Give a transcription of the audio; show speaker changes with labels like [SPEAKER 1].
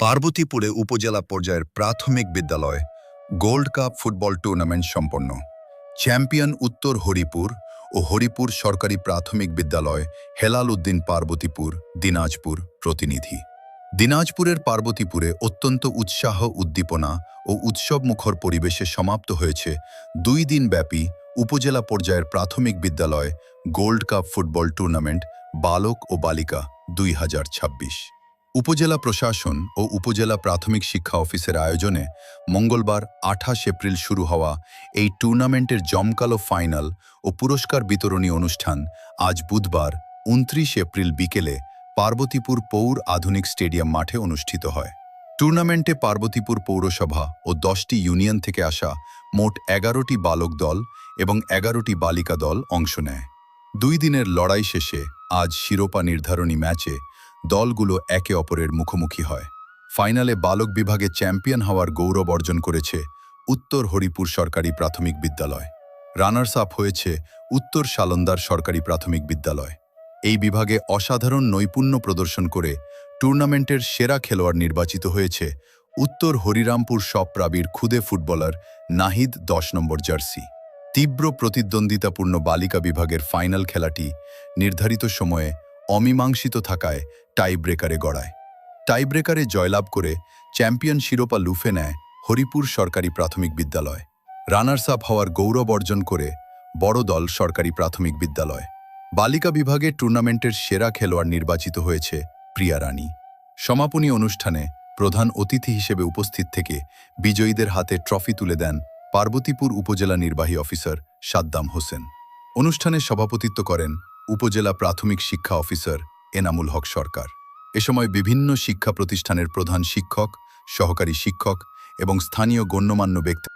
[SPEAKER 1] পার্বতীপুরে উপজেলা পর্যায়ের প্রাথমিক বিদ্যালয় গোল্ড কাপ ফুটবল টুর্নামেন্ট সম্পন্ন। চ্যাম্পিয়ন উত্তর হরিপুর ও হরিপুর সরকারি প্রাথমিক বিদ্যালয় হেলাল উদ্দিন পার্বতীপুর দিনাজপুর প্রতিনিধি। দিনাজপুরের পার্বতীপুরে অত্যন্ত উৎসাহ উদ্দীপনা ও উৎসবমুখর পরিবেশে সমাপ্ত হয়েছে 2 দিনব্যাপী উপজেলা পর্যায়ের প্রাথমিক বিদ্যালয় গোল্ড কাপ ফুটবল টুর্নামেন্ট বালক ও বালিকা 2026। উপজেলা প্রশাসন ও উপজেলা প্রাথমিক শিক্ষা অফিসের আয়োজনে মঙ্গলবার 28 এপ্রিল শুরু হওয়া এই টুর্নামেন্টের জমকালো ফাইনাল ও পুরস্কার বিতরণী অনুষ্ঠান আজ বুধবার 29 এপ্রিল বিকেলে পার্বতীপুর পৌর আধুনিক স্টেডিয়াম মাঠে অনুষ্ঠিত হয়। টুর্নামেন্টে পার্বতীপুর পৌরসভা ও 10টি ইউনিয়ন থেকে আসা মোট 11টি বালক দল এবং 11টি বালিকা দল অংশ নেয়। 2 দিনের লড়াই শেষে আজ শিরোপা নির্ধারণী ম্যাচে দলগুলো একে অপরের মুখোমুখি হয়। ফাইনালে বালক বিভাগে চ্যাম্পিয়ন হওয়ার গৌরব অর্জন করেছে উত্তর হরিপুর সরকারি প্রাথমিক বিদ্যালয়। রানার্স আপ হয়েছে উত্তর শালন্দার সরকারি প্রাথমিক বিদ্যালয়। এই বিভাগে অসাধারণ নৈপুণ্য প্রদর্শন করে টুর্নামেন্টের সেরা খেলোয়াড় নির্বাচিত হয়েছে উত্তর হরিরামপুর সপ্রাবীর খুদে ফুটবলার নাহিদ 10 নম্বর জার্সি। তীব্র প্রতিদ্বন্দ্বিতাপূর্ণ বালিকা বিভাগের ফাইনাল খেলাটি নির্ধারিত সময়ে অমীমাংসিত থাকায় টাইব্রেকারে গড়ায়। টাইব্রেকারে জয়লাভ করে চ্যাম্পিয়ন শিরোপা লুফে নেয় হরিপুর সরকারি প্রাথমিক বিদ্যালয়। রানার্স আপ হওয়ার গৌরব অর্জন করে বড় দল সরকারি প্রাথমিক বিদ্যালয়। বালিকা বিভাগে টুর্নামেন্টের সেরা খেলোয়াড় নির্বাচিত হয়েছে প্রিয়া রানী। সমাপনী অনুষ্ঠানে প্রধান অতিথি হিসেবে উপস্থিত থেকে বিজয়ীদের হাতে ট্রফি তুলে দেন পার্বতীপুর উপজেলা নির্বাহী অফিসার সাদ্দাম হোসেন। অনুষ্ঠানে সভাপতিত্ব করেন উপজেলা প্রাথমিক শিক্ষা অফিসার এনামুল হক সরকার। এ সময় বিভিন্ন শিক্ষা প্রতিষ্ঠানের প্রধান শিক্ষক, সহকারী শিক্ষক এবং স্থানীয় গণ্যমান্য ব্যক্তি